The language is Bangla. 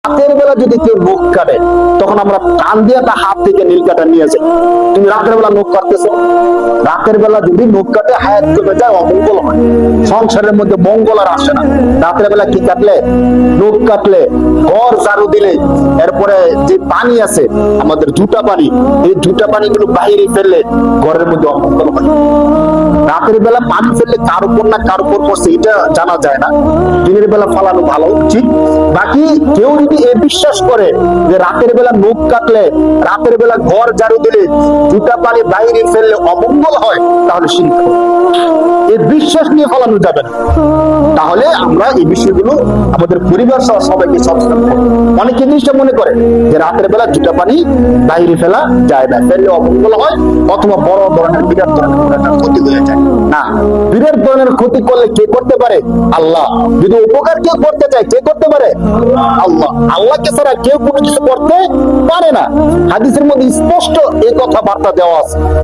রাতের বেলা যদি কেউ নখ কাটে, তখন আমরা টান দিয়ে তার হাত থেকে নীল কাটা নিয়ে যাই। তুমি রাতের বেলা নখ কাটতেছো, রাতের বেলা যদি নখ কাটে হায়াত কমে যায়, অমঙ্গল হয়, সংসারের মধ্যে মঙ্গল আর আসে না। রাতের বেলা কি কাটলে, নখ কাটলে, ঘর ঝাড়ু দিলে, এরপরে যে পানি আছে আমাদের জুটা পানি, এই জুটা পানিগুলো বাইরে ফেললে ঘরের মধ্যে অমঙ্গল হয়। রাতের বেলা পানি ফেললে কার উপর না কার উপর পড়ছে এটা জানা যায় না, দিনের বেলা ফালানো ভালো উচিত। বাকি কেউ যদি এ বিশ্বাস করে যে রাতের বেলা নখ কাটলে, রাতের বেলা ঘর ঝাড়ু দিলে, জুতা পানি বাইরে ফেললে অমঙ্গল হয়, তাহলে শিরক। এই বিশ্বাস নিয়ে ফলানো যাবে না। তাহলে আমরা এই বিষয়গুলো আমাদের পরিবার সহ সবাইকে সচেতন করব। অনেকে জিনিসটা মনে করে যে রাতের বেলা জুতা পানি বাইরে ফেলা যায় না, ফেললে অমঙ্গল হয় অথবা বড় ধরনের বিরাট ধরনের ক্ষতি হয়ে যায়। না, বিরাট ধরনের ক্ষতি করলে কে করতে পারে? আল্লাহ। যদি উপকার কেউ করতে চায়, কে করতে পারে? আল্লাহ। আল্লাহকে ছাড়া কেউ কোনো কিছু করতে পারে না। হাদিসের মধ্যে স্পষ্ট এই কথা বার্তা দেওয়া আছে।